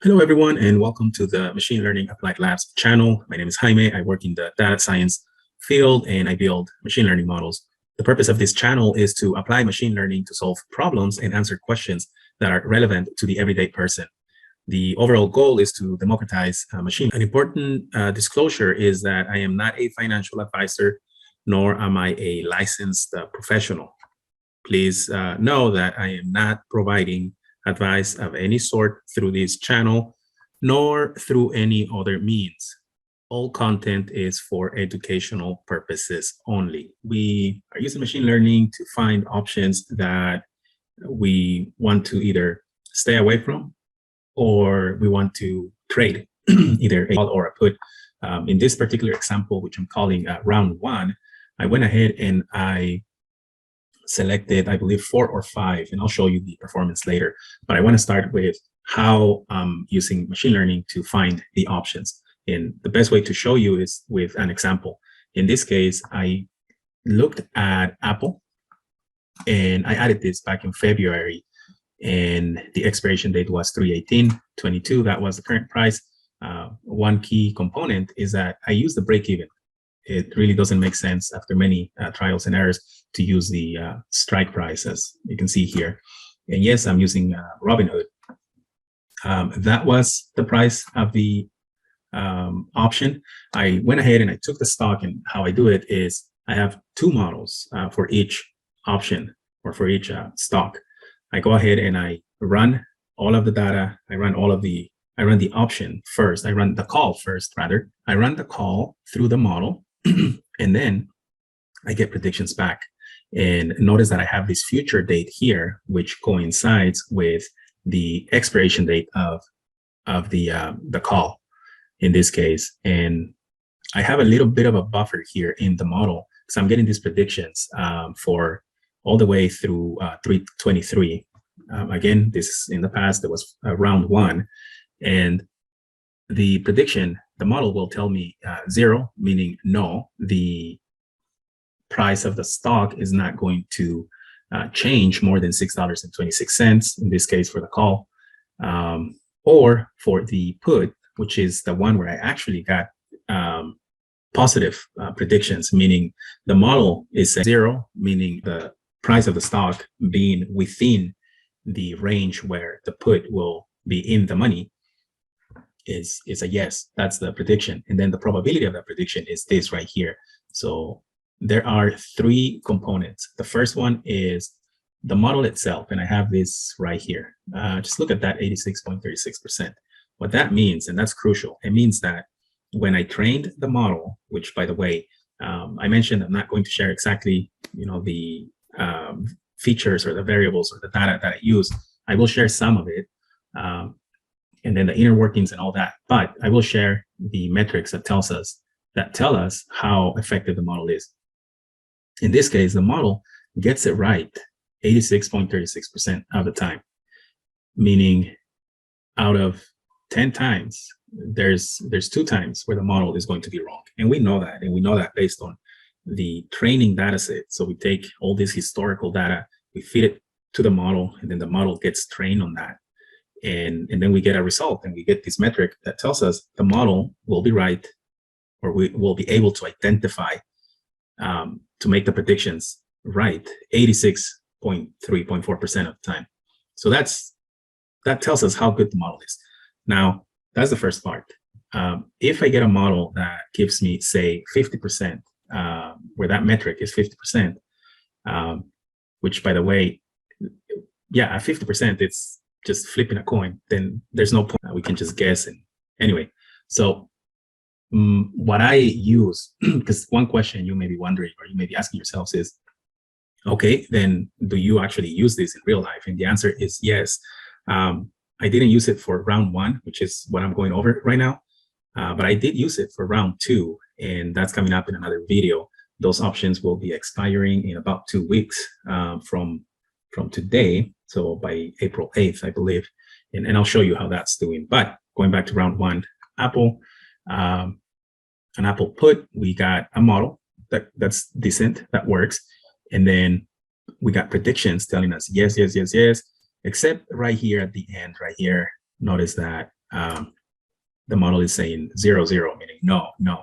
Hello, everyone, and welcome to the Machine Learning Applied Labs channel. My name is Jaime. I work in the data science field, and I build machine learning models. The purpose of this channel is to apply machine learning to solve problems and answer questions that are relevant to the everyday person. The overall goal is to democratize machine. An important disclosure is that I am not a financial advisor, nor am I a licensed professional. Please know that I am not providing advice of any sort through this channel, nor through any other means. All content is for educational purposes only. We are using machine learning to find options that we want to either stay away from or we want to trade, either a call or a put. In this particular example, which I'm calling round one, I went ahead and I selected, I believe, 4 or 5, and I'll show you the performance later. But I want to start with how I'm using machine learning to find the options. And the best way to show you is with an example. In this case, I looked at Apple, and I added this back in February, and the expiration date was 3/18/22. That was the current price. One key component is that I use the break-even. It really doesn't make sense after many trials and errors to use the strike price, as you can see here. And yes, I'm using Robinhood. That was the price of the option. I went ahead and I took the stock, and how I do it is I have 2 models for each option or for each stock. I go ahead and I run all of the data. I run the option first. I run the call first, rather. I run the call through the model, and then I get predictions back. And notice that I have this future date here, which coincides with the expiration date of the call in this case. And I have a little bit of a buffer here in the model, because I'm getting these predictions for all the way through 3/23. Again, this in the past, there was round one, and the prediction, the model will tell me 0, meaning no, the price of the stock is not going to change more than $6.26 in this case for the call, or for the put, which is the one where I actually got positive predictions, meaning the model is 0, meaning the price of the stock being within the range where the put will be in the money is a yes. That's the prediction. And then the probability of that prediction is this right here. So there are 3 components. The first one is the model itself, and I have this right here. Just look at that 86.36%. What that means, and that's crucial, it means that when I trained the model, which, by the way, I mentioned I'm not going to share exactly, the features or the variables or the data that I use. I will share some of it, and then the inner workings and all that. But I will share the metrics that tell us how effective the model is. In this case, the model gets it right 86.36% of the time, meaning out of 10 times, there's 2 times where the model is going to be wrong. And we know that. And we know that based on the training data set. So we take all this historical data, we feed it to the model, and then the model gets trained on that. And then we get a result, and we get this metric that tells us the model will be right, or we will be able to identify to make the predictions right 86.3.4% of the time. So that tells us how good the model is. Now, that's the first part. If I get a model that gives me, say, 50%, where that metric is 50%, which, by the way, yeah, at 50%, it's just flipping a coin, then there's no point. We can just guess. And anyway, so what I use, because one question you may be wondering, or you may be asking yourselves is, okay, then do you actually use this in real life? And the answer is yes. I didn't use it for round 1, which is what I'm going over right now, but I did use it for round 2, and that's coming up in another video. Those options will be expiring in about 2 weeks from today, so by April 8th, I believe, and I'll show you how that's doing. But going back to round 1, Apple, an Apple put, we got a model that's decent, that works, and then we got predictions telling us yes, yes, yes, yes, except right here at the end, right here, notice that the model is saying 0, 0, meaning no, no.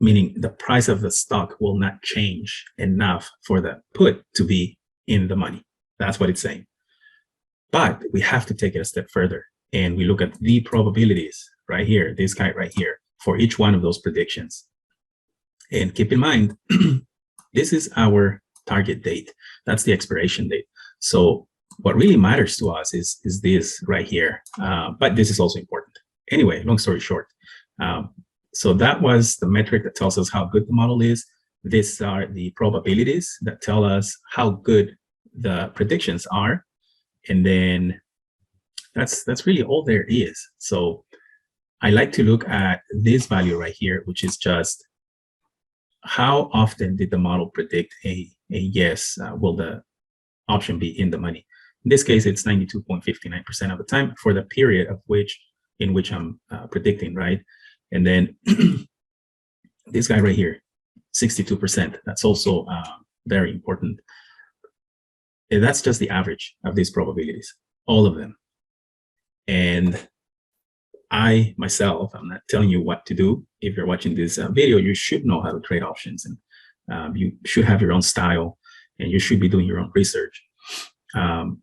Meaning the price of the stock will not change enough for the put to be in the money. That's what it's saying. But we have to take it a step further, and we look at the probabilities right here, this guy right here, for each one of those predictions. And keep in mind, this is our target date. That's the expiration date. So what really matters to us is this right here. But this is also important. Anyway, long story short, so that was the metric that tells us how good the model is. These are the probabilities that tell us how good the predictions are. And then that's really all there is. So I like to look at this value right here, which is just how often did the model predict a yes, will the option be in the money? In this case, it's 92.59% of the time for the period of in which I'm predicting, right? And then this guy right here, 62%. That's also very important. And that's just the average of these probabilities, all of them. And I myself, I'm not telling you what to do. If you're watching this video, you should know how to trade options, and you should have your own style, and you should be doing your own research. And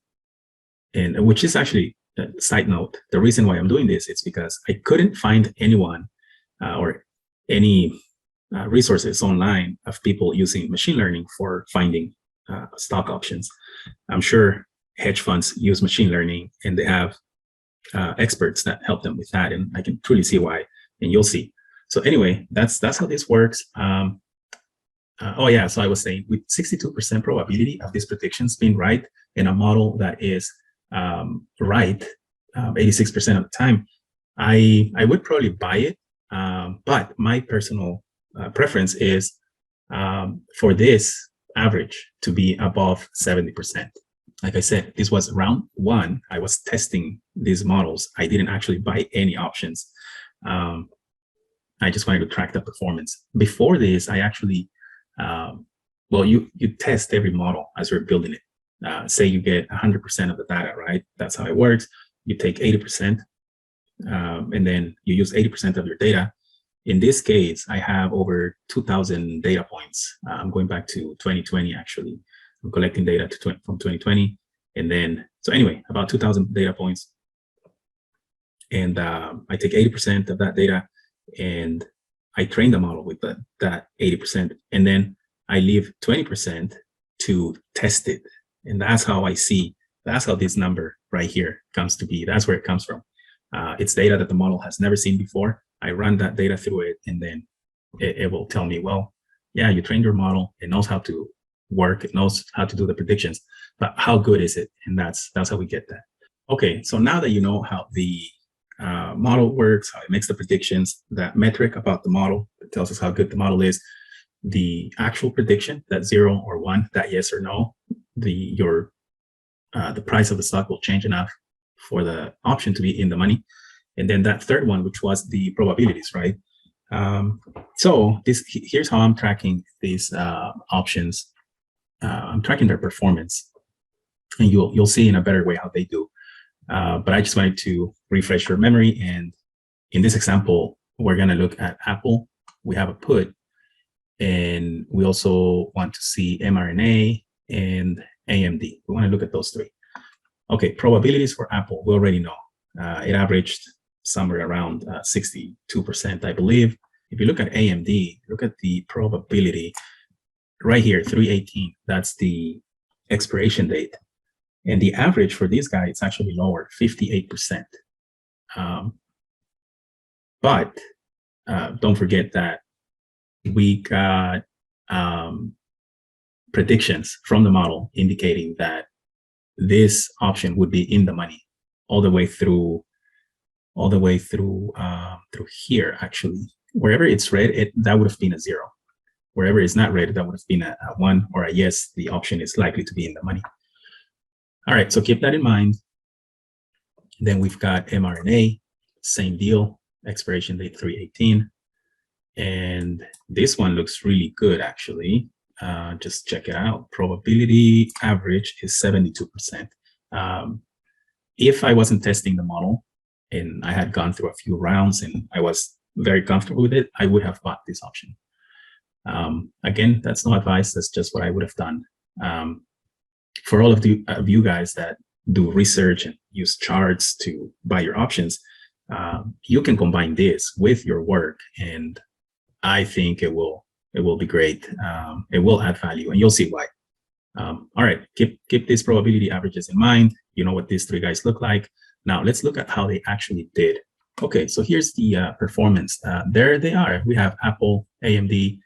which is actually a side note. The reason why I'm doing this is because I couldn't find anyone or any resources online of people using machine learning for finding stock options. I'm sure hedge funds use machine learning, and they have experts that help them with that, and I can truly see why, and you'll see. So anyway, that's how this works. Oh yeah, so I was saying with 62% probability of these predictions being right in a model that is right 86% of the time, I would probably buy it. But my personal preference is for this average to be above 70%. Like I said, this was round one. I was testing these models. I didn't actually buy any options. I just wanted to track the performance. Before this, I actually, well, you test every model as you're building it. Say you get 100% of the data, right? That's how it works. You take 80%, and then you use 80% of your data. In this case, I have over 2,000 data points. I'm going back to 2020, actually. I'm collecting data from 2020. And then, so anyway, about 2,000 data points. And I take 80% of that data, and I train the model with that 80%. And then I leave 20% to test it. And that's how I see, that's how this number right here comes to be. That's where it comes from. It's data that the model has never seen before. I run that data through it, and then it will tell me, well, yeah, you trained your model. It knows how to work. It knows how to do the predictions, but how good is it? And that's how we get that. Okay, so now that you know how the model works, how it makes the predictions, that metric about the model that tells us how good the model is, the actual prediction, that 0 or 1, that yes or no, the price of the stock will change enough for the option to be in the money. And then that third one, which was the probabilities, right? So here's how I'm tracking these options. I'm tracking their performance, and you'll see in a better way how they do. But I just wanted to refresh your memory. And in this example, we're going to look at Apple. We have a put, and we also want to see mRNA and AMD. We want to look at those three. Okay, probabilities for Apple, we already know. It averaged somewhere around 62%, I believe. If you look at AMD, look at the probability right here, 318. That's the expiration date. And the average for this guy, it's actually lower, 58%. But don't forget that we got predictions from the model indicating that this option would be in the money all the way through here. Actually, wherever it's red, that would have been a 0. Wherever it's not red, that would have been a 1 or a yes. The option is likely to be in the money. All right, so keep that in mind. Then we've got mRNA, same deal, expiration date 318. And this one looks really good, actually. Just check it out. Probability average is 72%. if I wasn't testing the model and I had gone through a few rounds and I was very comfortable with it, I would have bought this option. Again, that's no advice. That's just what I would have done. For all of you guys that do research and use charts to buy your options, you can combine this with your work, and I think it will be great. It will add value, and you'll see why. All right, keep these probability averages in mind. You know what these three guys look like. Now let's look at how they actually did. Okay, so here's the performance. There they are. We have Apple, AMD,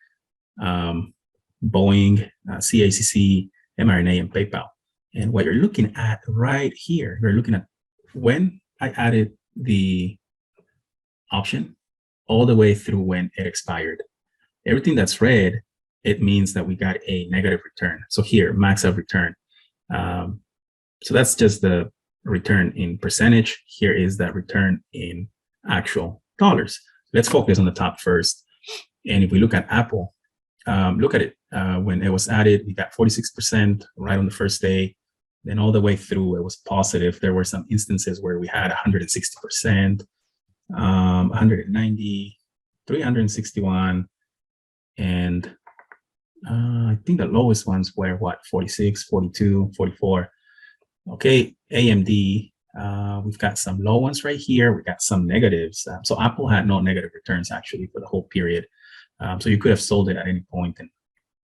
Boeing, CACC, mRNA, and PayPal. And what you're looking at right here, you're looking at when I added the option all the way through when it expired. Everything that's red, it means that we got a negative return. So here, max of return. So that's just the return in percentage. Here is that return in actual dollars. Let's focus on the top first. And if we look at Apple, look at it. When it was added, we got 46% right on the first day. Then all the way through, it was positive. There were some instances where we had 160%, 190, 361, and I think the lowest ones were what, 46, 42, 44. Okay, AMD, we've got some low ones right here. We got some negatives. So Apple had no negative returns actually for the whole period. So you could have sold it at any point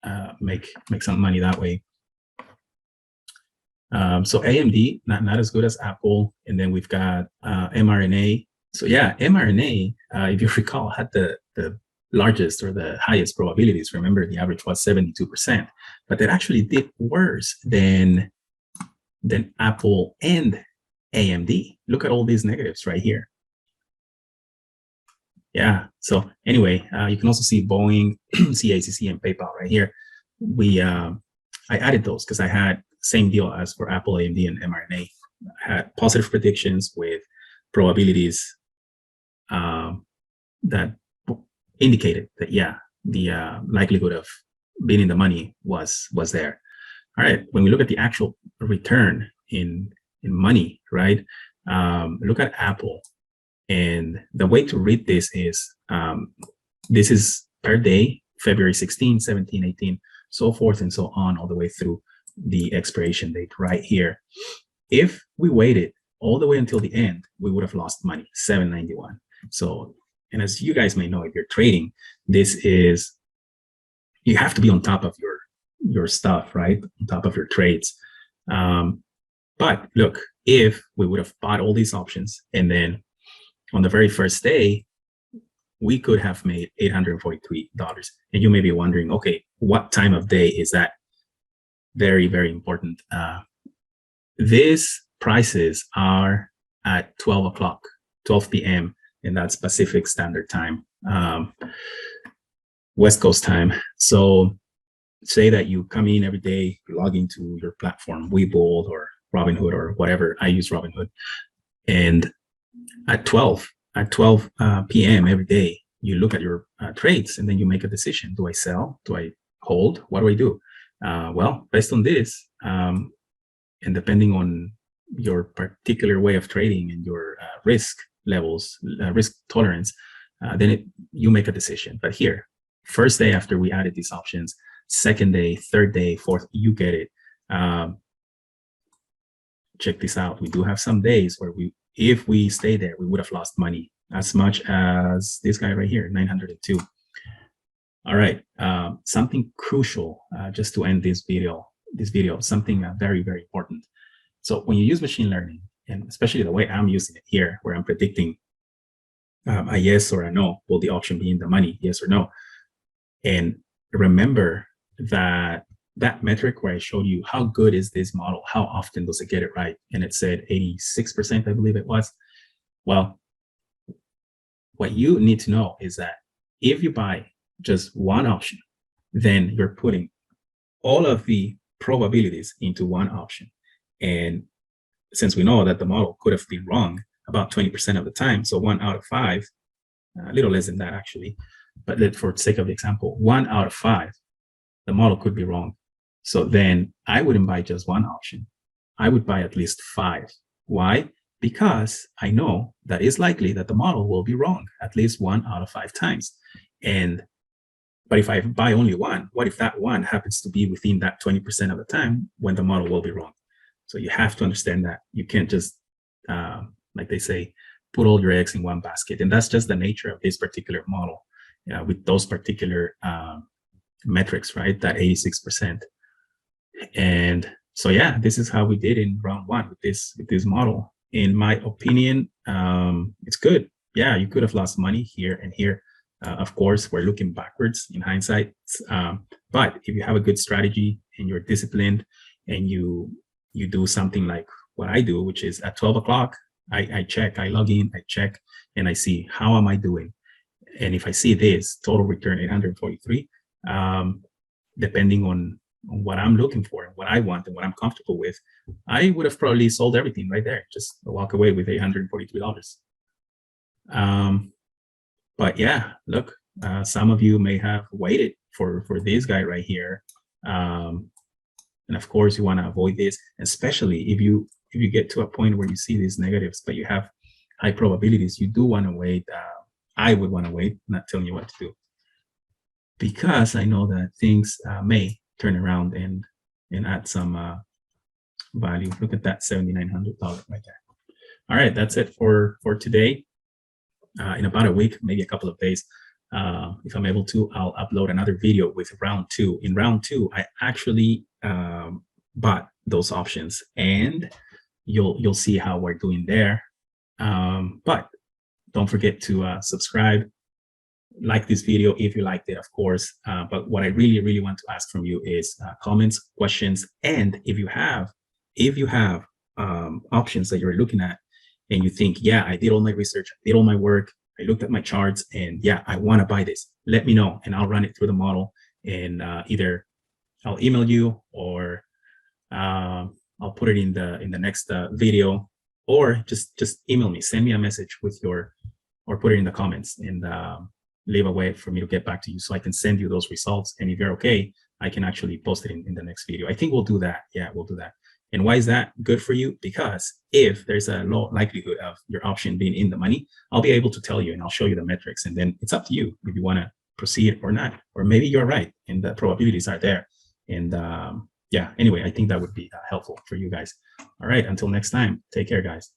and make some money that way. So AMD, not as good as Apple. And then we've got mRNA. So yeah, mRNA, if you recall, had the largest or the highest probabilities. Remember, the average was 72%, but it actually did worse than Apple and AMD. Look at all these negatives right here. Yeah, so anyway, you can also see Boeing, CACC, and PayPal right here. I added those because I had same deal as for Apple, AMD, and mRNA. I had positive predictions with probabilities that indicated that, yeah, the likelihood of being in the money was there. All right, when we look at the actual return in money, right? Look at Apple. And the way to read this is per day, February 16, 17, 18, so forth and so on, all the way through the expiration date right here. If we waited all the way until the end, we would have lost money, $7.91. So, and as you guys may know, if you're trading, you have to be on top of your stuff, right? On top of your trades. But look, if we would have bought all these options and then on the very first day, we could have made $843. And you may be wondering, okay, what time of day is that? Very, very important. These prices are at 12 p.m., and that's Pacific Standard Time, West Coast time. So say that you come in every day, you log into your platform, Webull or Robinhood or whatever. I use Robinhood. And at 12 p.m. every day, you look at your trades and then you make a decision. Do I sell? Do I hold? What do I do? Well, based on this, and depending on your particular way of trading and your risk levels, risk tolerance, then you make a decision. But here, first day after we added these options, second day, third day, fourth, you get it. Check this out. We do have some days where if we stay there, we would have lost money as much as this guy right here, 902. All right, something crucial just to end this video, something very, very important. So when you use machine learning, and especially the way I'm using it here, where I'm predicting a yes or a no, will the option be in the money, yes or no? And remember that metric where I showed you how good is this model, how often does it get it right? And it said 86%, I believe it was. Well, what you need to know is that if you buy just one option, then you're putting all of the probabilities into one option. And since we know that the model could have been wrong about 20% of the time, so 1 out of 5, a little less than that actually, but for the sake of the example, 1 out of 5, the model could be wrong. So then I wouldn't buy just one option. I would buy at least 5 Why? Because I know that it's likely that the model will be wrong at least 1 out of 5 times. But if I buy only one, what if that one happens to be within that 20% of the time when the model will be wrong? So you have to understand that you can't just, like they say, put all your eggs in one basket. And that's just the nature of this particular model with those particular metrics, right? That 86%. And so, yeah, this is how we did in round one with this model. In my opinion, it's good. Yeah, you could have lost money here and here. Of course, we're looking backwards in hindsight. But if you have a good strategy and you're disciplined and you do something like what I do, which is at 12 o'clock, I check, I log in, I check, and I see how am I doing. And if I see this total return 843, depending on what I'm looking for and what I want and what I'm comfortable with, I would have probably sold everything right there, just walk away with $843. But yeah, look, some of you may have waited for this guy right here. And of course you want to avoid this, especially if you get to a point where you see these negatives, but you have high probabilities, you do want to wait. I would want to wait, not telling you what to do, because I know that things may turn around and add some value. Look at that $7,900 right there. All right, that's it for today. In about a week, maybe a couple of days, if I'm able to, I'll upload another video with round two. In round two, I actually bought those options, and you'll see how we're doing there. But don't forget to subscribe, like this video if you liked it, of course. But what I really want to ask from you is comments, questions, and if you have options that you're looking at and you think, yeah, I did all my research, I did all my work, I looked at my charts, and yeah, I want to buy this, let me know and I'll run it through the model, and either I'll email you or I'll put it in the next video, or just email me, send me a message with or put it in the comments, and leave a way for me to get back to you so I can send you those results. And if you're okay, I can actually post it in the next video. I think we'll do that. Yeah, we'll do that. And why is that good for you? Because if there's a low likelihood of your option being in the money, I'll be able to tell you and I'll show you the metrics. And then it's up to you if you want to proceed or not. Or maybe you're right and the probabilities are there. And yeah, anyway, I think that would be helpful for you guys. All right, until next time, take care, guys.